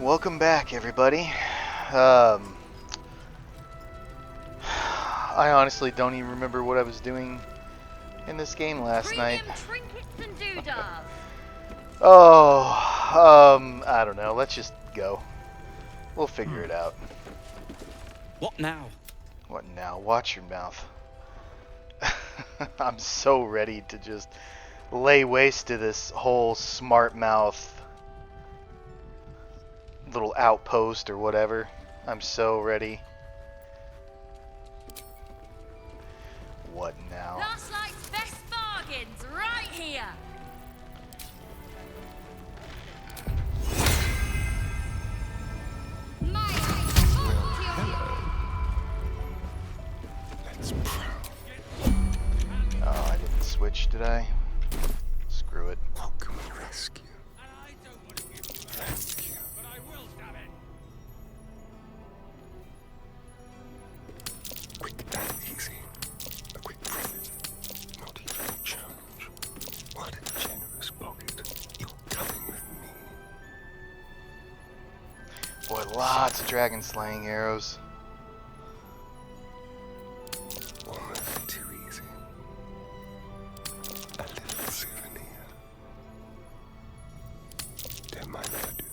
Welcome back, everybody. Um, I honestly don't even remember what I was doing in this game last night. Trinkets and doodads. I don't know. Let's just go. We'll figure it out. What now? What now? Watch your mouth. I'm so ready to just lay waste to this whole smart mouth little outpost or whatever. I'm so ready. What now? Last night's best bargains right here. Oh, I didn't switch, did I? Screw it. Welcome rescue. Rescue. Quick and easy. A quick profit. Not even a challenge. What a generous pocket. You're coming with me. Boy, lots of dragon slaying arrows. Almost too easy. A little souvenir. Don't mind if I do.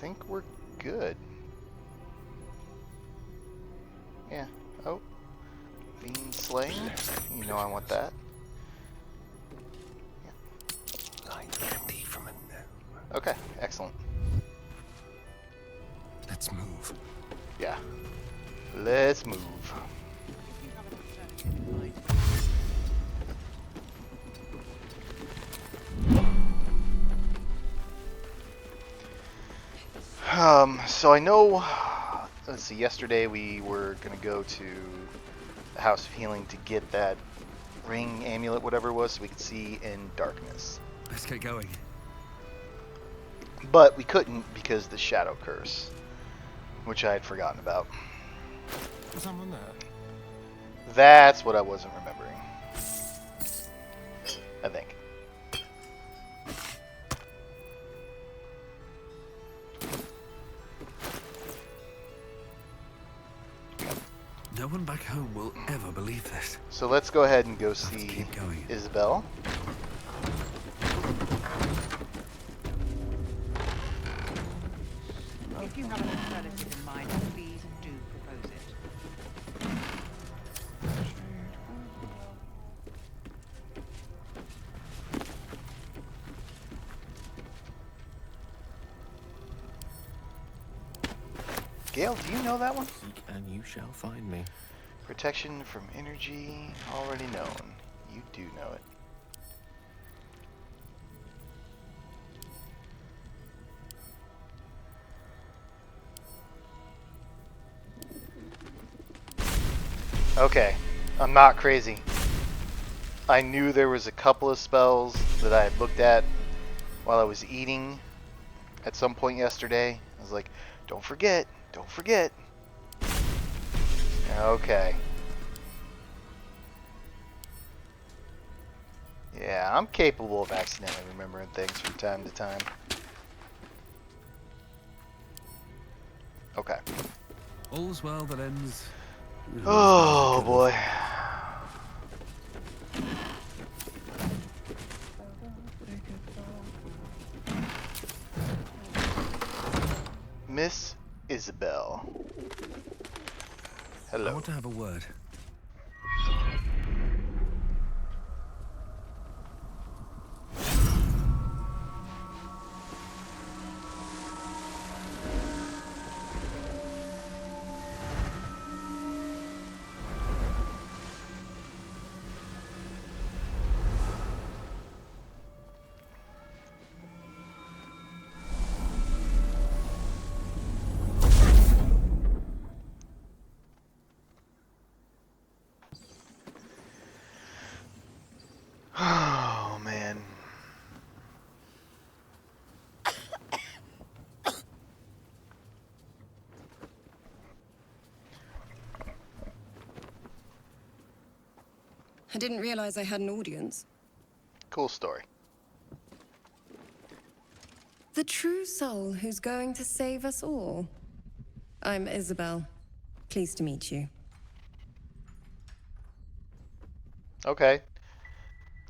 Think we're good. Yeah. Oh. Fiend slaying. You know I want that. Like candy from a gnome. Okay, excellent. Let's move. Yeah. Let's move. So I know, let's see, yesterday we were going to go to the House of Healing to get that ring, amulet, whatever it was, so we could see in darkness. Let's get going. But we couldn't because of the shadow curse, which I had forgotten about. Is someone there? That's what I wasn't remembering. I think. No one back home will ever believe this. So let's go ahead and go Let's see keep going. Isabel. If you have an alternative in mind, please do propose it. Gale, do you know that one? Seek and you shall find me. Protection from energy already known. You do know it. Okay, I'm not crazy. I knew there was a couple of spells that I had looked at while I was eating at some point yesterday. I was like, don't forget, don't forget. Okay. Yeah, I'm capable of accidentally remembering things from time to time. Okay. All's well that ends. Oh boy. Miss Isabel. I Hello. want to have a word. didn't realize I had an audience. Cool story. The true soul who's going to save us all. I'm Isabel. Pleased to meet you. Okay.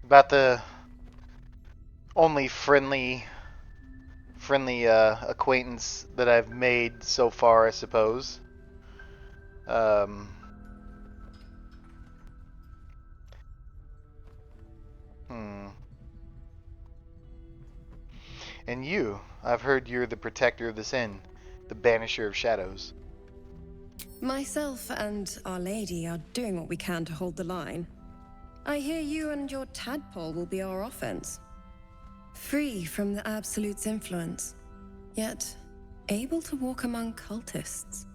About the only friendly acquaintance that I've made so far, I suppose. And you, I've heard you're the protector of this inn, the banisher of shadows. Myself and Our Lady are doing what we can to hold the line. I hear you and your tadpole will be our offense. Free from the Absolute's influence, yet able to walk among cultists.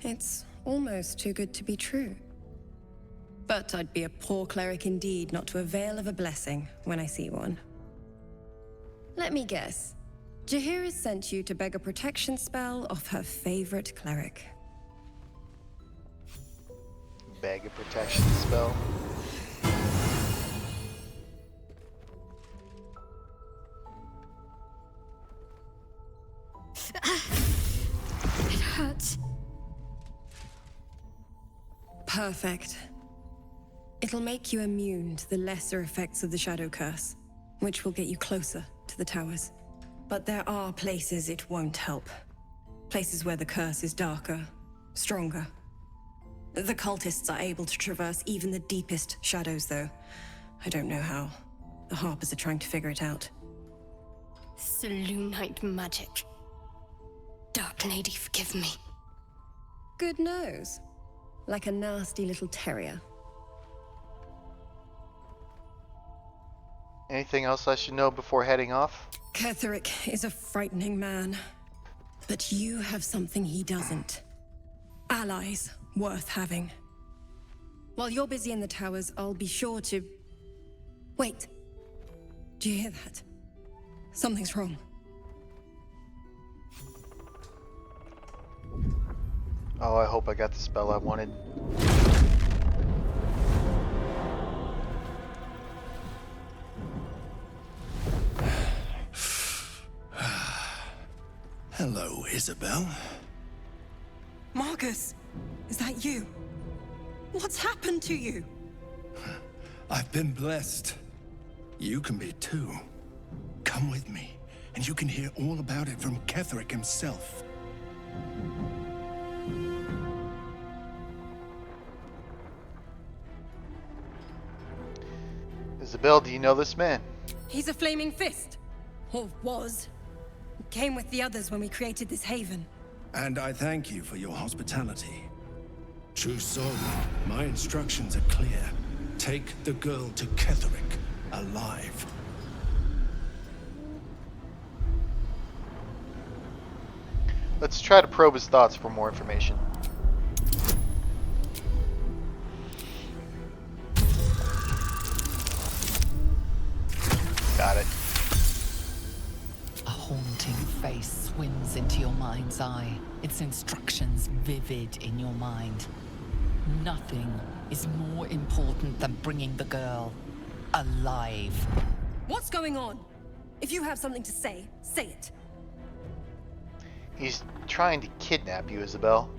It's almost too good to be true. But I'd be a poor cleric indeed not to avail of a blessing when I see one. Let me guess. Jaheira sent you to beg a protection spell off her favorite cleric. Beg a protection spell? It hurts. Perfect. It'll make you immune to the lesser effects of the Shadow Curse, which will get you closer to the towers. But there are places it won't help. Places where the curse is darker, stronger. The cultists are able to traverse even the deepest shadows, though. I don't know how. The Harpers are trying to figure it out. Selûnite magic. Dark Lady, forgive me. Good nose. Like a nasty little terrier. Anything else I should know before heading off? Ketherick is a frightening man. But you have something he doesn't. Allies worth having. While you're busy in the towers, I'll be sure to... Wait. Do you hear that? Something's wrong. Oh, I hope I got the spell I wanted. Hello, Isabel. Marcus, is that you? What's happened to you? I've been blessed. You can be too. Come with me, and you can hear all about it from Ketherick himself. Isabel, do you know this man? He's a flaming fist. Or was. Came with the others when we created this haven. And I thank you for your hospitality. True soul, my instructions are clear. Take the girl to Ketherick, alive. Let's try to probe his thoughts for more information. Got it. A haunting face swims into your mind's eye, its instructions vivid in your mind. Nothing is more important than bringing the girl alive. What's going on? If you have something to say, say it. He's trying to kidnap you, Isabel.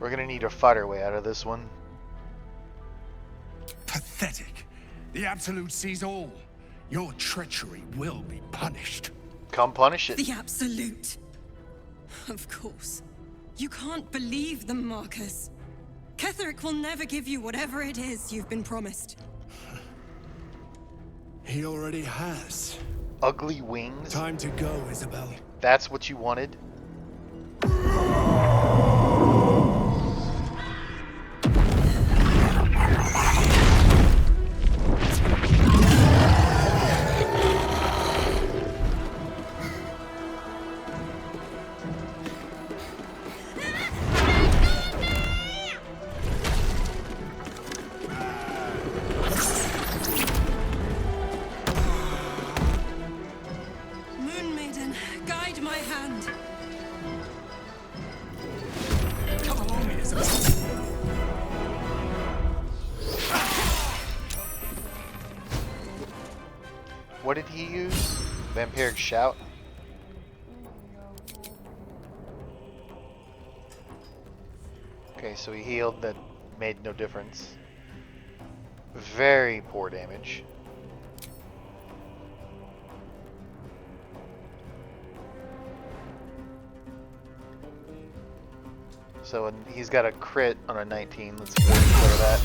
We're gonna need to fight our way out of this one. Pathetic. The Absolute sees all. Your treachery will be punished. Come punish it. The Absolute. Of course. You can't believe them, Marcus. Ketherick will never give you whatever it is you've been promised. He already has. Ugly wings? Time to go, Isabel. That's what you wanted? Moon Maiden, guide my hand. Come along, Isabel. What did he use? Vampiric Shout? Okay, so he healed, that made no difference. Very poor damage. So he's got a crit on a 19. Let's go to that.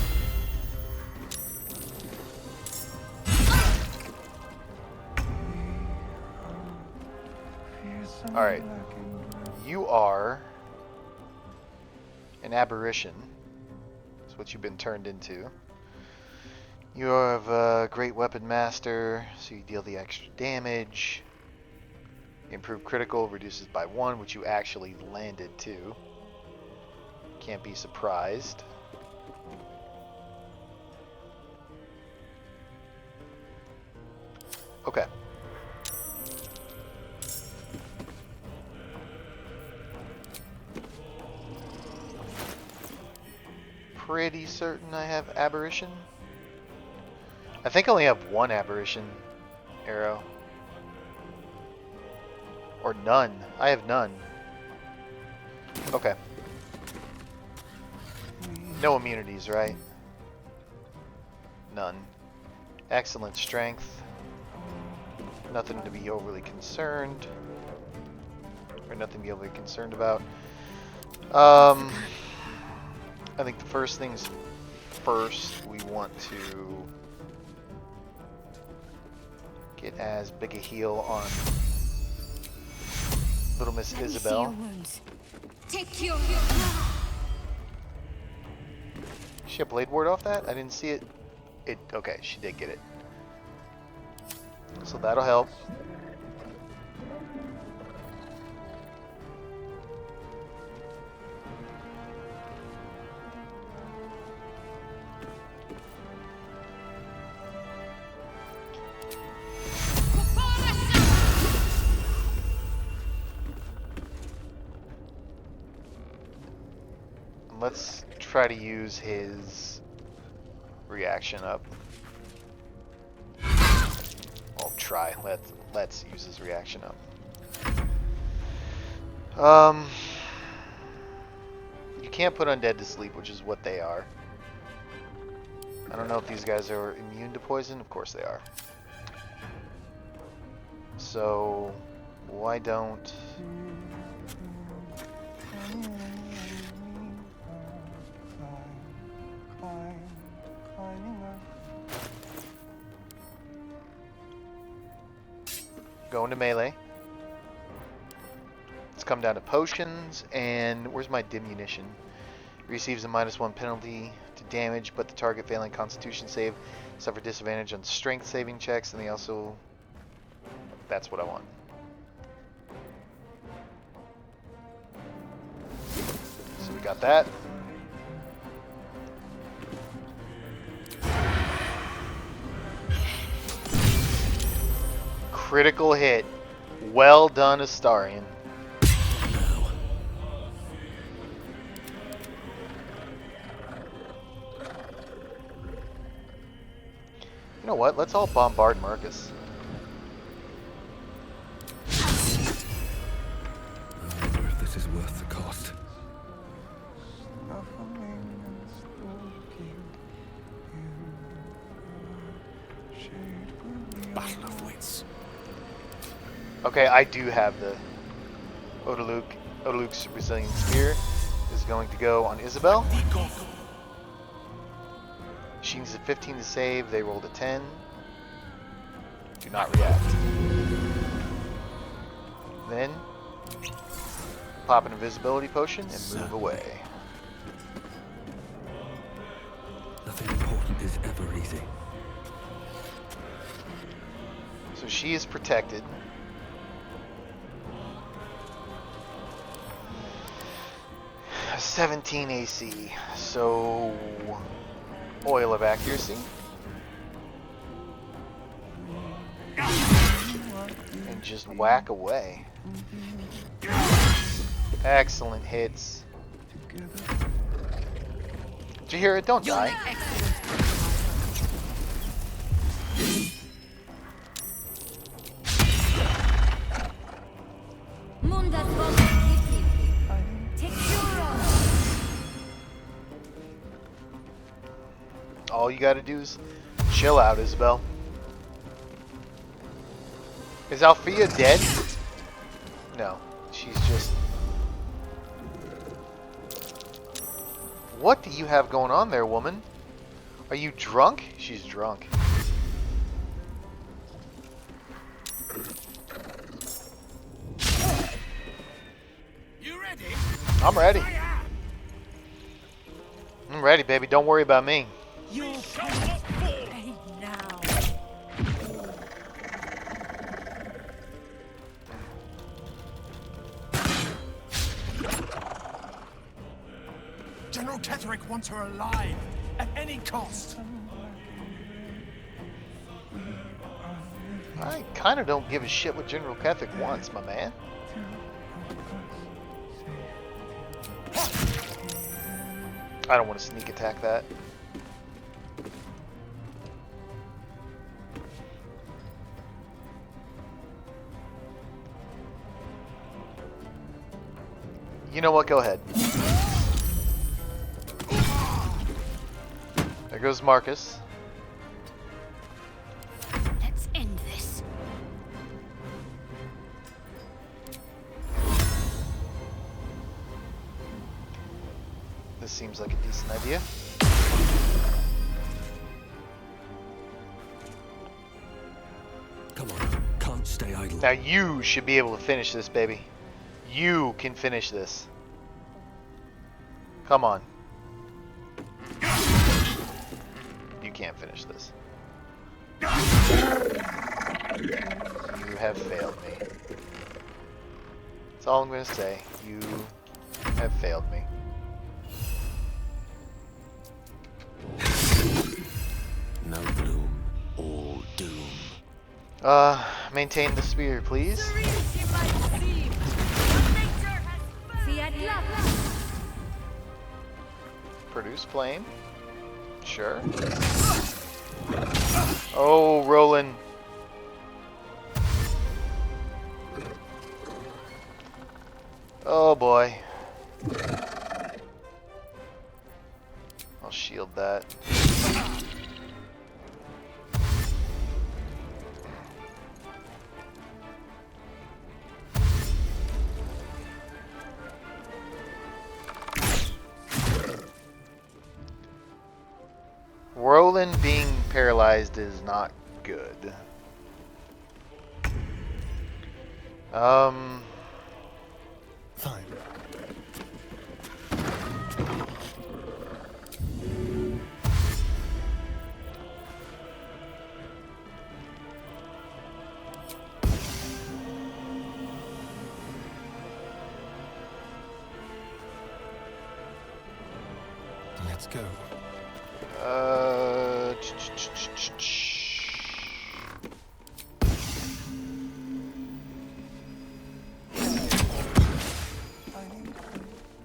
Alright. You are an aberration. That's what you've been turned into. You have a great weapon master, so you deal the extra damage. Improved critical reduces by 1, which you actually landed too. Can't be surprised. Okay. Pretty certain I have aberration. I think I only have one aberration arrow. Or none. I have none. Okay. No immunities, right? None. Excellent strength. Nothing to be overly concerned. Or nothing to be overly concerned about. I think the first things first, we want to get as big a heal on Little Miss Isabel. Take your She a blade ward off that? I didn't see it. Okay, she did get it. So that'll help. Let's try to use his reaction up. Well, try. Let's use his reaction up. You can't put undead to sleep, which is what they are. I don't know if these guys are immune to poison. Of course they are. So why don't... Go into melee. Let's come down to potions, and where's my diminution? Receives a -1 penalty to damage, but the target failing Constitution save suffer disadvantage on strength saving checks, and they also... That's what I want. So we got that. Critical hit. Well done, Astarion. You know what? Let's all bombard Marcus. I wonder if this is worth the cost. Battle of wits. Okay, I do have the Odaluk. Odaluk's Resilient Spear is going to go on Isabel. She needs a 15 to save. They rolled a 10. Do not react. Then pop an invisibility potion and move away. Nothing important is ever easy. So she is protected. A 17 AC. So oil of accuracy. And just whack away. Excellent hits. Did you hear it? Don't die. All you gotta do is chill out, Isabel. Is Althea dead? No, she's just... What do you have going on there, woman? Are you drunk? She's drunk. You ready? I'm ready. I'm ready, baby. Don't worry about me. You'll pay now. General Ketherick wants her alive, at any cost. I kind of don't give a shit what General Ketherick wants, my man. I don't want to sneak attack that. You know what? Go ahead. There goes Marcus. Let's end this. This seems like a decent idea. Come on, can't stay idle. Now you should be able to finish this, baby. You can finish this. Come on. You can't finish this. You have failed me. That's all I'm going to say. You have failed me. No bloom, all doom. Maintain the spear, please. Produce flame. Sure. Oh, Roland. Oh boy. I'll shield that. Roland being paralyzed is not good. Fine. Let's go.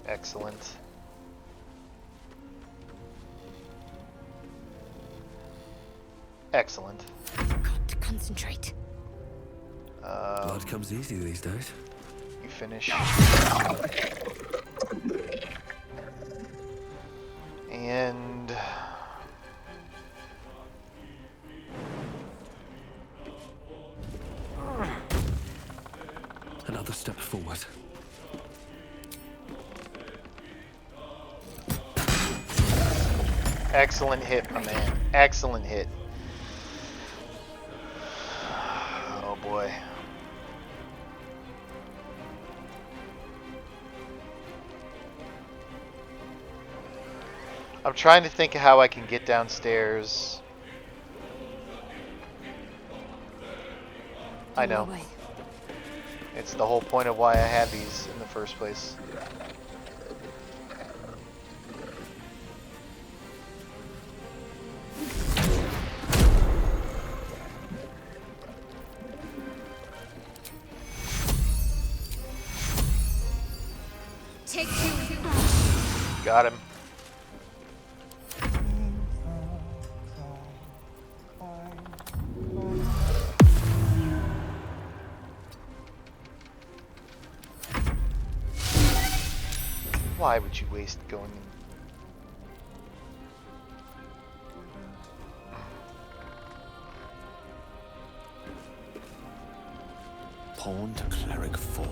Excellent. Excellent. Got to concentrate. Blood comes easy these days. You finish. And Another step forward. excellent hit, my man. Excellent hit. Oh boy. I'm trying to think of how I can get downstairs. I know. It's the whole point of why I had these in the first place. Take two. Got him. Why would you waste going in? Horned Cleric 4.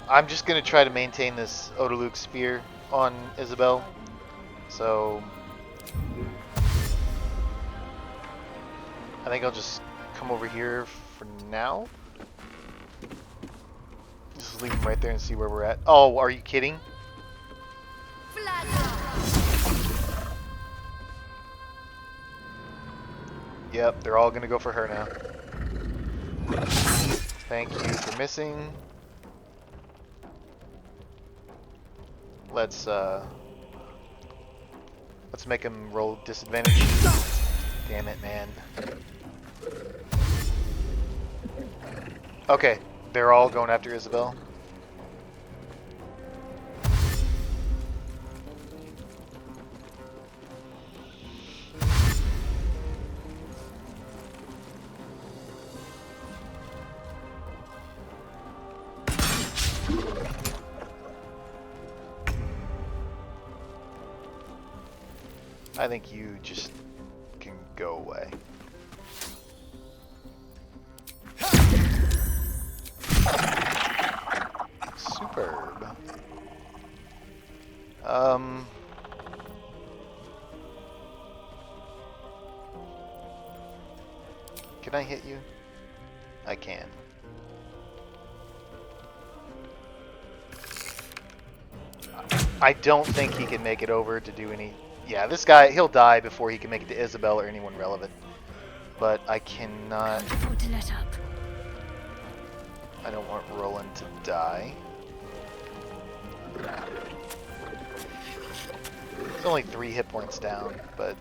I'm just gonna try to maintain this Odaluk sphere on Isabel. So I think I'll just come over here for now. Just leave him right there and see where we're at. Oh, are you kidding? Yep, they're all gonna go for her now. Thank you for missing. Let's make him roll disadvantage. Damn it, man. Okay, they're all going after Isabel. I think you just can go away. Superb. Can I hit you? I can. I don't think he can make it over to do any... Yeah, this guy, he'll die before he can make it to Isabel or anyone relevant. But I cannot... I don't want Roland to die. It's only 3 hit points down, but...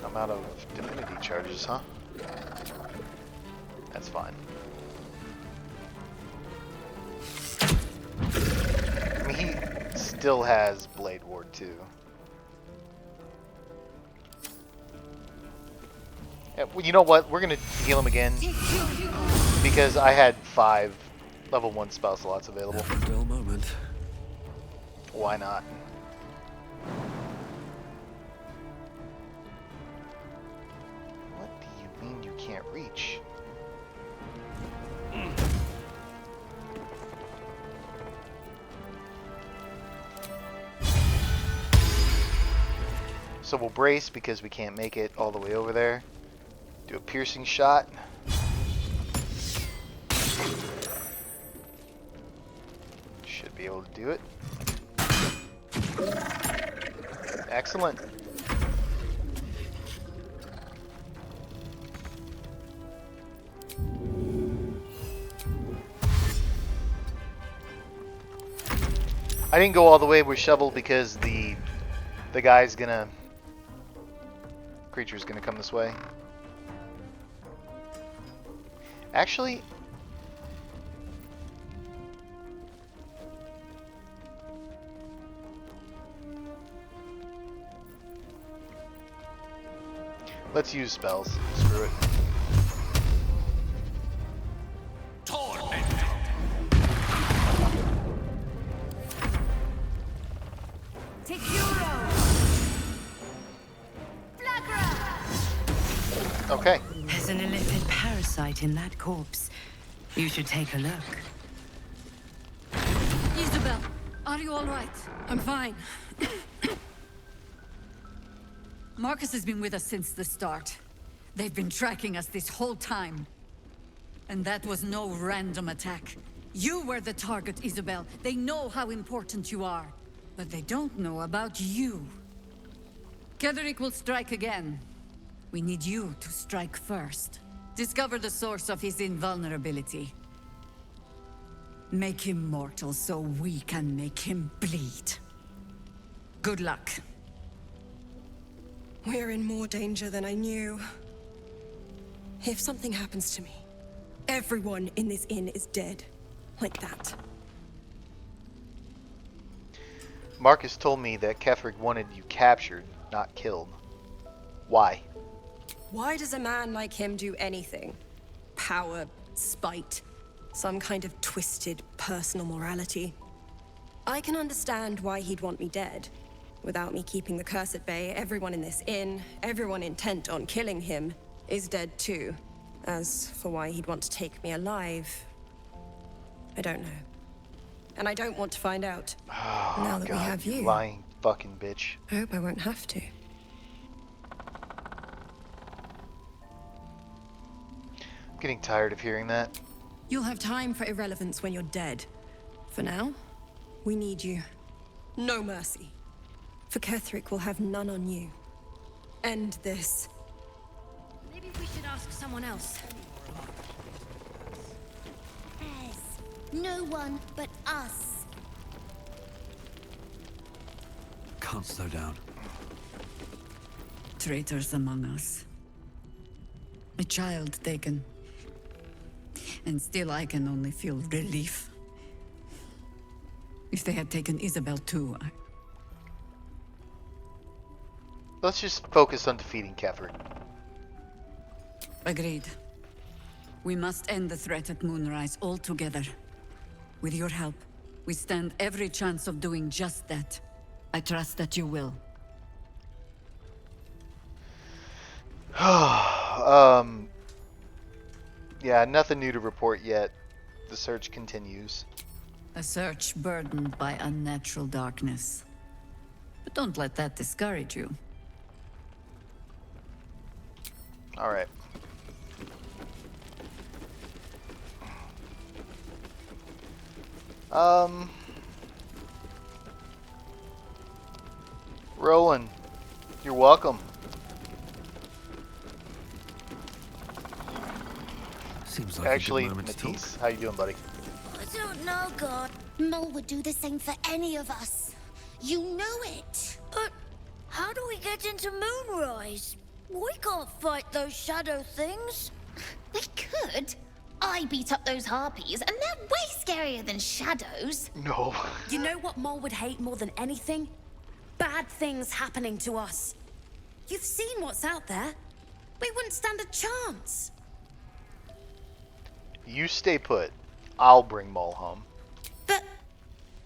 I'm out of divinity charges, huh? That's fine. I mean, he still has Blade Ward too. Yeah, well, you know what? We're gonna heal him again because I had 5 level 1 spell slots available. Never a dull moment. Why not? What do you mean you can't reach? So we'll brace because we can't make it all the way over there. Do a piercing shot. Should be able to do it. Excellent. I didn't go all the way with shovel because the guy's gonna... creature's gonna come this way. Actually, let's use spells. Screw it. Take Euro. Okay. There's an illithid parasite in that corpse. You should take a look. Isabel, are you all right? I'm fine. Marcus has been with us since the start. They've been tracking us this whole time. And that was no random attack. You were the target, Isabel. They know how important you are. But they don't know about you. Ketherick will strike again. We need you to strike first. Discover the source of his invulnerability. Make him mortal so we can make him bleed. Good luck. We're in more danger than I knew. If something happens to me, everyone in this inn is dead. Like that. Marcus told me that Ketherick wanted you captured, not killed. Why? Why does a man like him do anything? Power, spite, some kind of twisted personal morality. I can understand why he'd want me dead. Without me keeping the curse at bay, everyone in this inn, everyone intent on killing him, is dead too. As for why he'd want to take me alive, I don't know. And I don't want to find out. Oh, Now that God, we have you, lying fucking bitch. I hope I won't have to. I'm getting tired of hearing that. You'll have time for irrelevance when you're dead. For now, we need you. No mercy. For Ketherick will have none on you. End this. Maybe we should ask someone else. Yes. No one but us. Can't slow down. Traitors among us. A child taken. And still I can only feel relief. If they had taken Isabel too, Let's just focus on defeating Ketherick. Agreed. We must end the threat at Moonrise altogether. With your help, we stand every chance of doing just that. I trust that you will. Yeah, nothing new to report yet. The search continues. A search burdened by unnatural darkness. But don't let that discourage you. All right. Roland, you're welcome. Seems like Actually, a good moment to talk. Matisse, how you doing, buddy? I don't know, God. Mole would do the same for any of us. You know it. But how do we get into Moonrise? We can't fight those shadow things. We could. I beat up those harpies, and they're way scarier than shadows. No. You know what Mole would hate more than anything? Bad things happening to us. You've seen what's out there. We wouldn't stand a chance. You stay put. I'll bring Mole home. But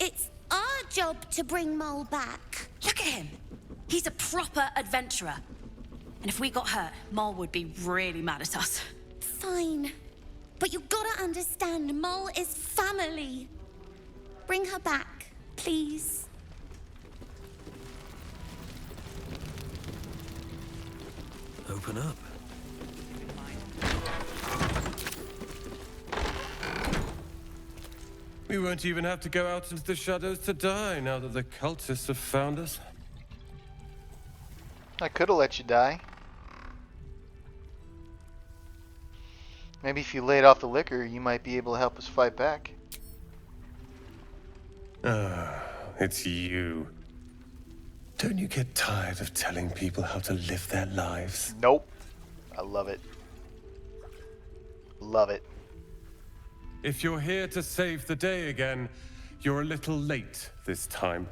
it's our job to bring Mole back. Look at him. He's a proper adventurer. And if we got hurt, Mole would be really mad at us. Fine. But you gotta understand, Mole is family. Bring her back, please. Open up. We won't even have to go out into the shadows to die now that the cultists have found us. I could have let you die. Maybe if you laid off the liquor, you might be able to help us fight back. Ah, it's you. Don't you get tired of telling people how to live their lives? Nope. I love it. Love it. If you're here to save the day again, you're a little late this time.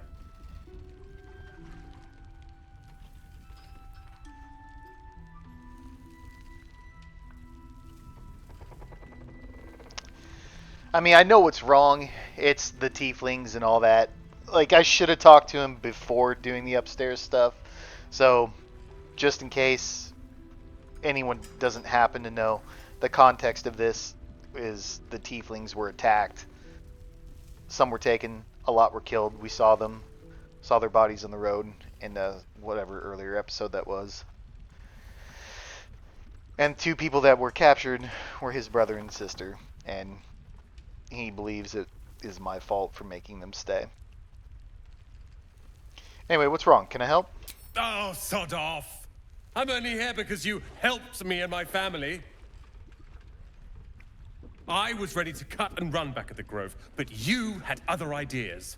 I mean, I know what's wrong. It's the tieflings and all that. Like, I should have talked to him before doing the upstairs stuff. So, just in case anyone doesn't happen to know, the context of this is the tieflings were attacked. Some were taken, a lot were killed. We saw them, saw their bodies on the road in whatever earlier episode that was. And 2 people that were captured were his brother and sister, and he believes it is my fault for making them stay. Anyway, what's wrong? Can I help? Oh, sod off! I'm only here because you helped me and my family. I was ready to cut and run back at the Grove, but you had other ideas.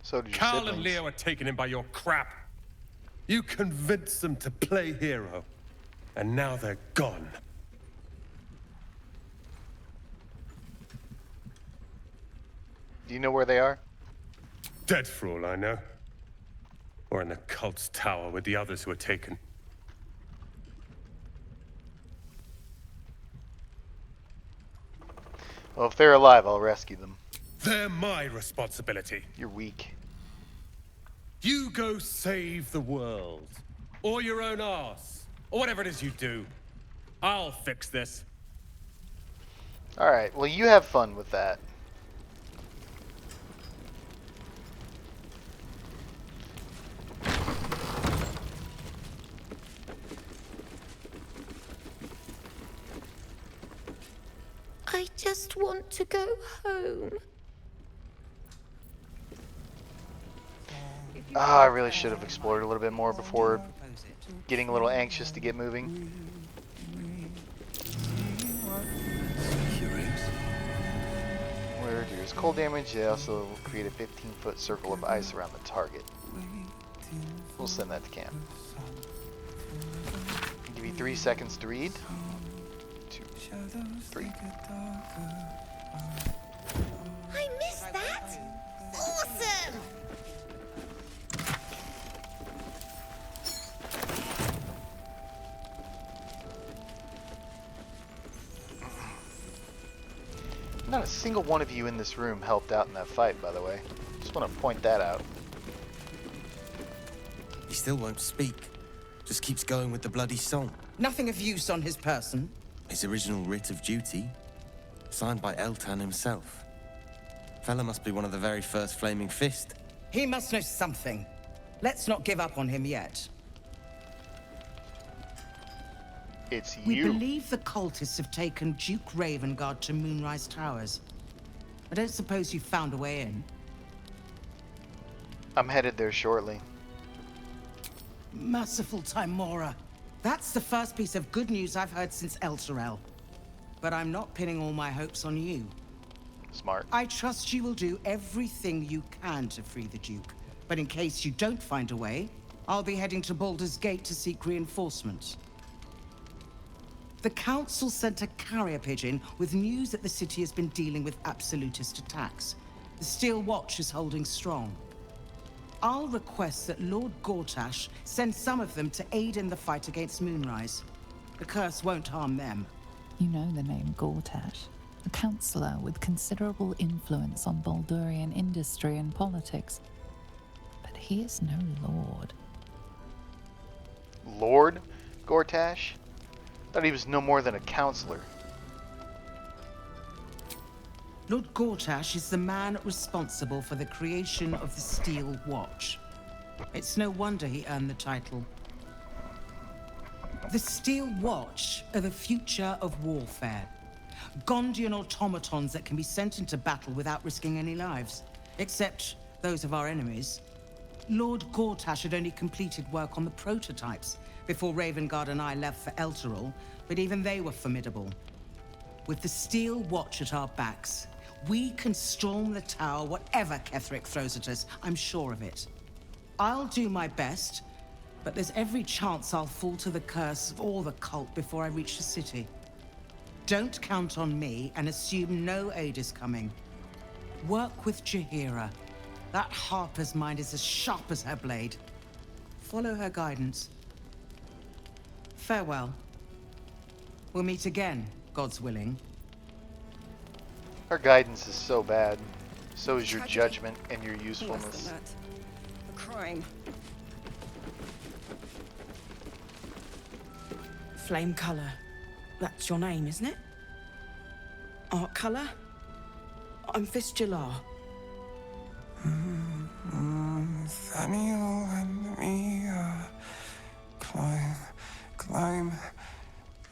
So did your Carl and siblings. Leo were taken in by your crap. You convinced them to play hero, and now they're gone. Do you know where they are? Dead for all I know. Or in the cult's tower with the others who were taken. Well, if they're alive, I'll rescue them. They're my responsibility. You're weak. You go save the world. Or your own arse. Or whatever it is you do. I'll fix this. Alright, well, you have fun with that. I just want to go home. I really should have explored a little bit more before getting a little anxious to get moving. Curious. Where deals cold damage, they also create a 15-foot circle of ice around the target. We'll send that to camp. I'll give you 3 seconds to read. 2, 3. I missed that! Awesome! Not a single one of you in this room helped out in that fight, by the way. Just want to point that out. He still won't speak. Just keeps going with the bloody song. Nothing of use on his person. His original writ of duty, signed by Eltan himself. Fella must be one of the very first Flaming Fist. He must know something. Let's not give up on him yet. It's We you. believe the cultists have taken Duke Ravengard to Moonrise Towers. I don't suppose you found a way in. I'm headed there shortly. Merciful Timora. That's the first piece of good news I've heard since Elturel. But I'm not pinning all my hopes on you. Smart. I trust you will do everything you can to free the Duke. But in case you don't find a way, I'll be heading to Baldur's Gate to seek reinforcements. The Council sent a carrier pigeon with news that the city has been dealing with absolutist attacks. The Steel Watch is holding strong. I'll request that Lord Gortash send some of them to aid in the fight against Moonrise. The curse won't harm them. You know the name Gortash, a councillor with considerable influence on Baldurian industry and politics. But he is no lord. Lord Gortash? Thought he was no more than a counselor. Lord Gortash is the man responsible for the creation of the Steel Watch. It's no wonder he earned the title. The Steel Watch are the future of warfare. Gondian automatons that can be sent into battle without risking any lives. Except those of our enemies. Lord Gortash had only completed work on the prototypes before Ravengard and I left for Elturel, but even they were formidable. With the Steel Watch at our backs, we can storm the tower whatever Ketheric throws at us, I'm sure of it. I'll do my best, but there's every chance I'll fall to the curse or the cult before I reach the city. Don't count on me and assume no aid is coming. Work with Jaheira. That Harper's mind is as sharp as her blade. Follow her guidance. Farewell. We'll meet again, God's willing. Her guidance is so bad. So is your Tragedy. judgment and your Worse usefulness. than that. A crime. Flame color. That's your name, isn't it? Art color? I'm Fistula. Nathaniel and me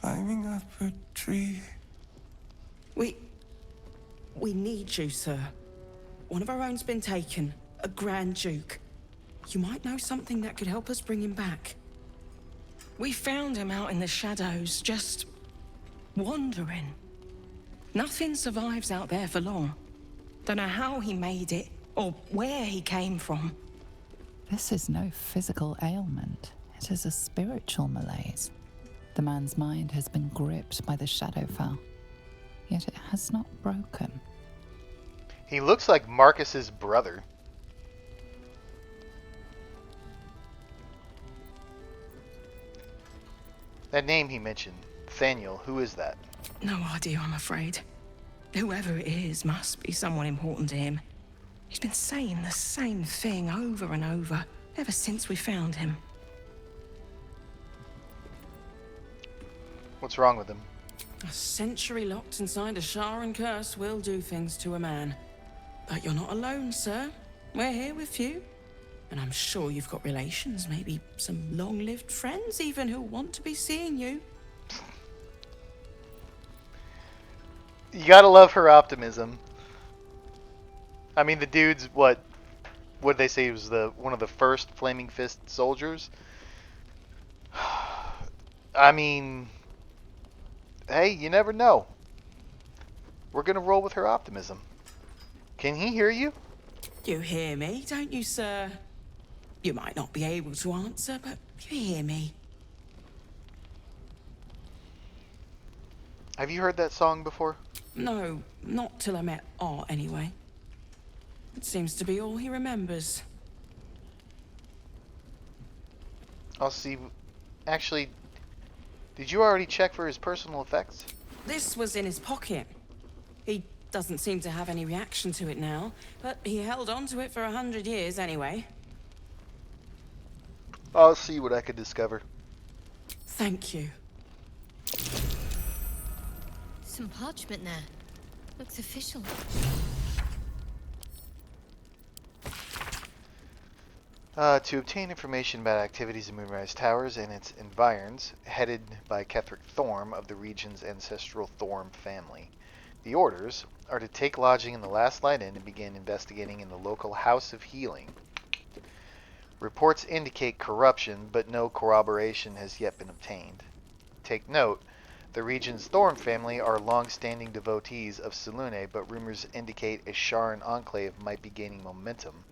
climbing up a tree. We need you, sir. One of our own's been taken, a Grand Duke. You might know something that could help us bring him back. We found him out in the shadows, just wandering. Nothing survives out there for long. Don't know how he made it, or where he came from. This is no physical ailment. It is a spiritual malaise. The man's mind has been gripped by the Shadowfell, yet it has not broken. He looks like Marcus's brother. That name he mentioned, Nathaniel, who is that? No idea, I'm afraid. Whoever it is must be someone important to him. He's been saying the same thing over and over, ever since we found him. What's wrong with him? A century locked inside a Sharan curse will do things to a man. But you're not alone, sir. We're here with you. And I'm sure you've got relations, maybe some long-lived friends even, who want to be seeing you. You gotta love her optimism. I mean, the dude's what did they say he was one of the first Flaming Fist soldiers? I mean, hey, you never know. We're gonna roll with her optimism. Can he hear you? You hear me, don't you, sir? You might not be able to answer, but you hear me. Have you heard that song before? No, not till I met Art, anyway. It seems to be all he remembers. I'll see. Actually, did you already check for his personal effects? This was in his pocket. He doesn't seem to have any reaction to it now, but he held on to it for 100 years anyway. I'll see what I can discover. Thank you. Some parchment there. Looks official. To obtain information about activities in Moonrise Towers and its environs, headed by Ketheric Thorm of the region's ancestral Thorm family. The orders are to take lodging in the Last Light Inn and begin investigating in the local House of Healing. Reports indicate corruption, but no corroboration has yet been obtained. Take note, the region's Thorm family are long-standing devotees of Selûne, but rumors indicate a Sharan enclave might be gaining momentum.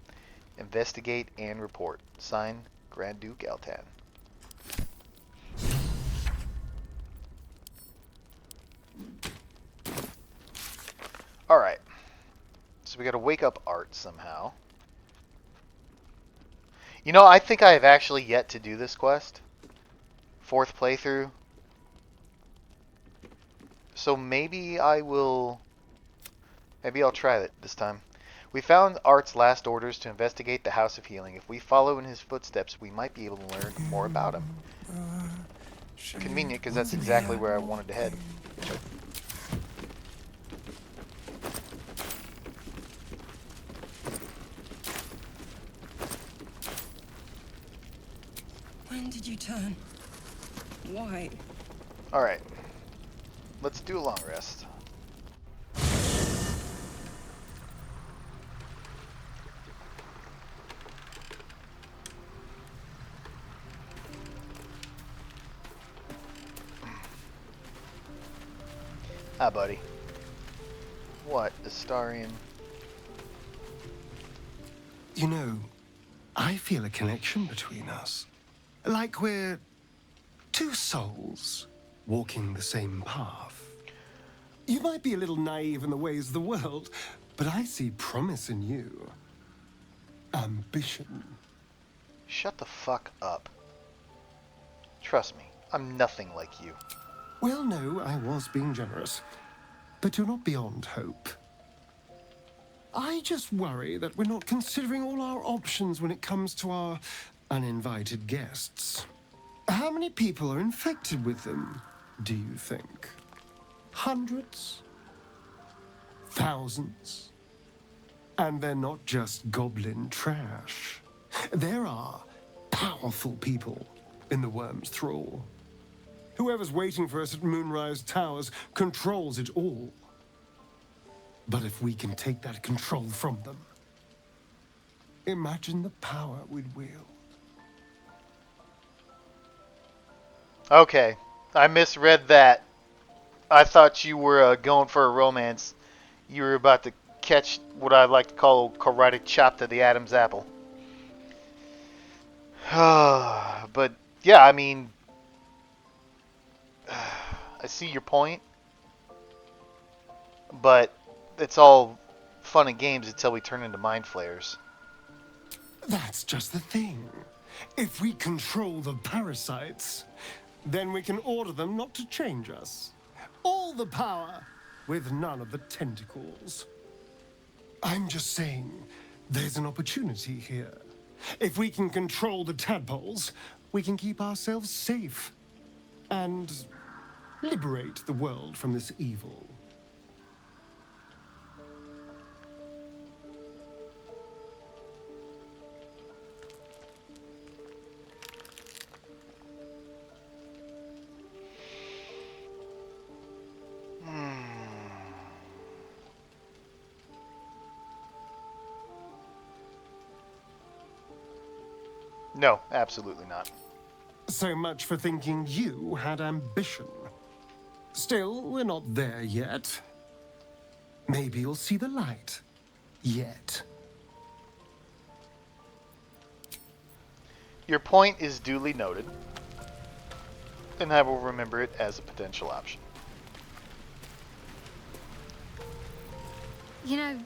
Investigate and report. Signed, Grand Duke Eltan. Alright. So we gotta wake up Art somehow. You know, I think I have actually yet to do this quest. 4th playthrough. So maybe I'll try it this time. We found Art's last orders to investigate the House of Healing. If we follow in his footsteps, we might be able to learn more about him. Convenient, because that's exactly where I wanted to head. When did you turn? Why? Alright. Let's do a long rest. Hi, buddy. What, Astarian? You know, I feel a connection between us. Like we're two souls walking the same path. You might be a little naive in the ways of the world, but I see promise in you. Ambition. Shut the fuck up. Trust me, I'm nothing like you. Well, no, I was being generous. But you're not beyond hope. I just worry that we're not considering all our options when it comes to our uninvited guests. How many people are infected with them, do you think? Hundreds? Thousands? And they're not just goblin trash. There are powerful people in the Worm's thrall. Whoever's waiting for us at Moonrise Towers controls it all. But if we can take that control from them, imagine the power we'd wield. Okay, I misread that. I thought you were going for a romance. You were about to catch what I like to call a karate chop to the Adam's apple. But, yeah, I mean, I see your point, but it's all fun and games until we turn into mind flayers. That's just the thing. If we control the parasites, then we can order them not to change us. All the power with none of the tentacles. I'm just saying, there's an opportunity here. If we can control the tadpoles, we can keep ourselves safe and liberate the world from this evil. No, absolutely not. So much for thinking you had ambition. Still, we're not there yet. Maybe you'll see the light. Yet. Your point is duly noted, and I will remember it as a potential option. You know,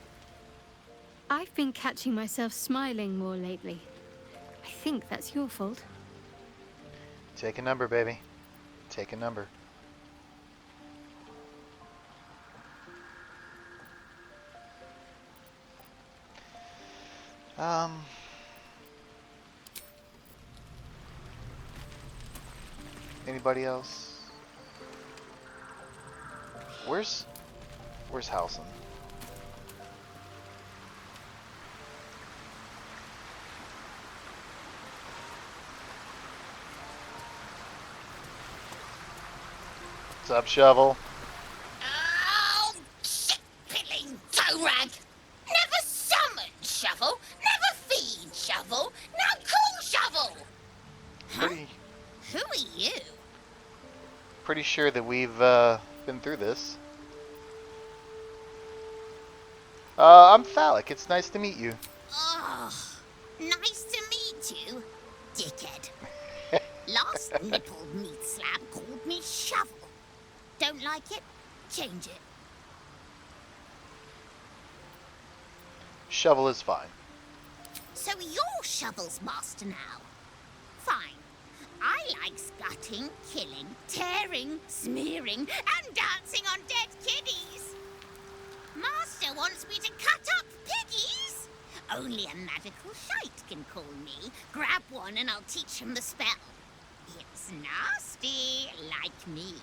I've been catching myself smiling more lately. I think that's your fault. Take a number, baby. Take a number. Anybody else? Where's Halson? What's up, Shovel? Oh, shit-pilling toe rag! Never summon Shovel, never feed Shovel, now call Shovel! Huh? Who are you? Pretty sure that we've been through this. I'm Phallic. It's nice to meet you. Oh, nice to meet you, dickhead. Last nippled meat slab called me Shovel. Don't like it? Change it. Shovel is fine. So you're Shovel's master now. Fine. I like gutting, killing, tearing, smearing, and dancing on dead kiddies. Master wants me to cut up piggies. Only a magical shite can call me. Grab one and I'll teach him the spell. It's nasty, like me.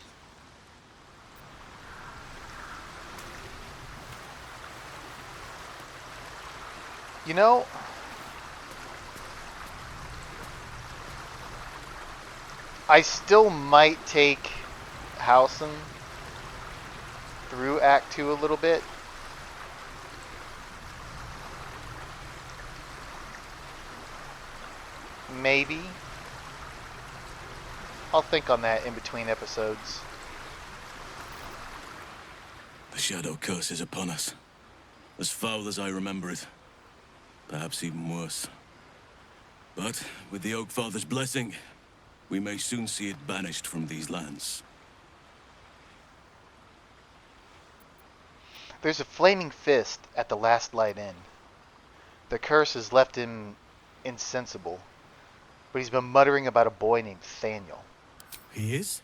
You know, I still might take Halson through Act 2 a little bit. Maybe. I'll think on that in between episodes. The Shadow Curse is upon us. As foul as I remember it. Perhaps even worse. But with the Oak Father's blessing, we may soon see it banished from these lands. There's a flaming fist at the last light inn. The curse has left him insensible, but he's been muttering about a boy named Thaniel. He is?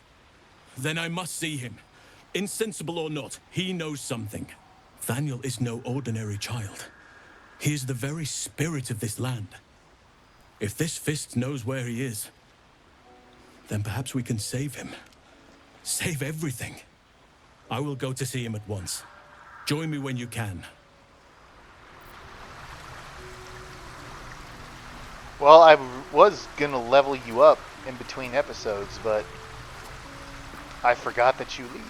Then I must see him. Insensible or not, he knows something. Thaniel is no ordinary child. He is the very spirit of this land. If this fist knows where he is, then perhaps we can save him. Save everything. I will go to see him at once. Join me when you can. Well, I was gonna level you up in between episodes, but I forgot that you leave.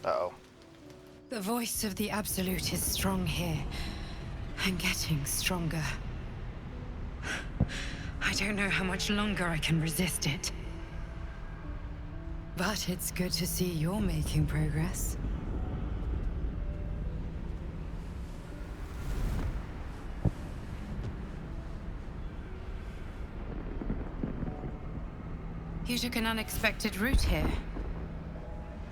Uh-oh. The voice of the Absolute is strong here, and getting stronger. I don't know how much longer I can resist it. But it's good to see you're making progress. You took an unexpected route here.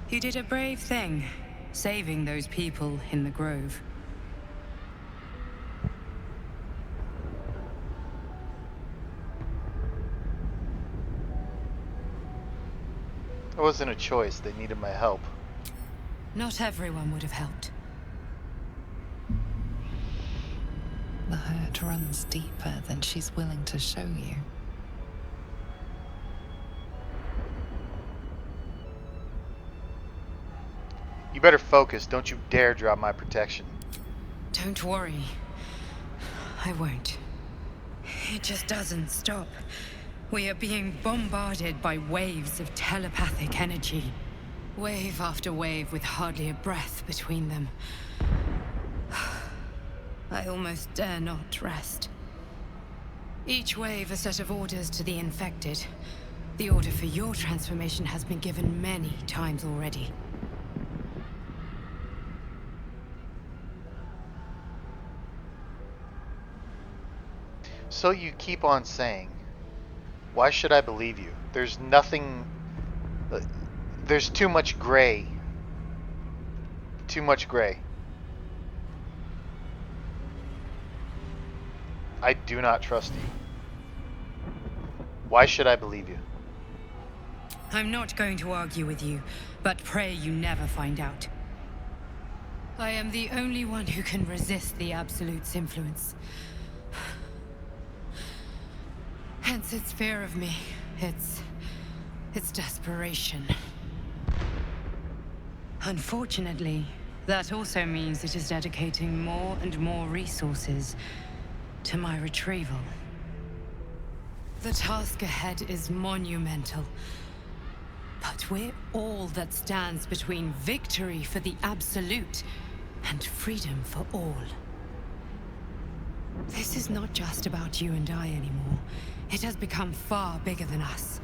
You did a brave thing, saving those people in the grove. It wasn't a choice. They needed my help. Not everyone would have helped. The hurt runs deeper than she's willing to show you. You better focus. Don't you dare drop my protection. Don't worry. I won't. It just doesn't stop. We are being bombarded by waves of telepathic energy. Wave after wave with hardly a breath between them. I almost dare not rest. Each wave a set of orders to the infected. The order for your transformation has been given many times already. So you keep on saying, why should I believe you? There's nothing... There's too much gray. Too much gray. I do not trust you. Why should I believe you? I'm not going to argue with you, but pray you never find out. I am the only one who can resist the Absolute's influence. Hence its fear of me, its desperation. Unfortunately, that also means it is dedicating more and more resources to my retrieval. The task ahead is monumental, but we're all that stands between victory for the Absolute and freedom for all. This is not just about you and I anymore. It has become far bigger than us.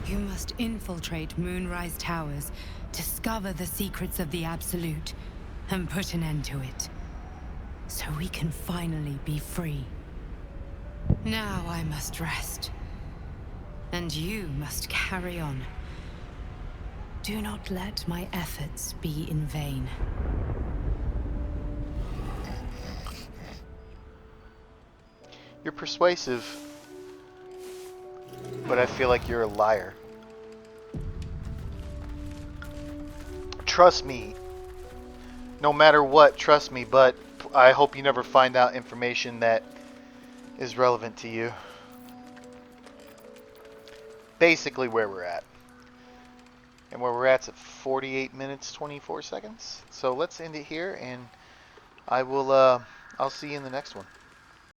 You must infiltrate Moonrise Towers, discover the secrets of the Absolute, and put an end to it. So we can finally be free. Now I must rest. And you must carry on. Do not let my efforts be in vain. You're persuasive, but I feel like you're a liar. Trust me. No matter what, trust me, but I hope you never find out information that is relevant to you. Basically where we're at. And where we're at's at 48 minutes, 24 seconds. So let's end it here, and I'll see you in the next one.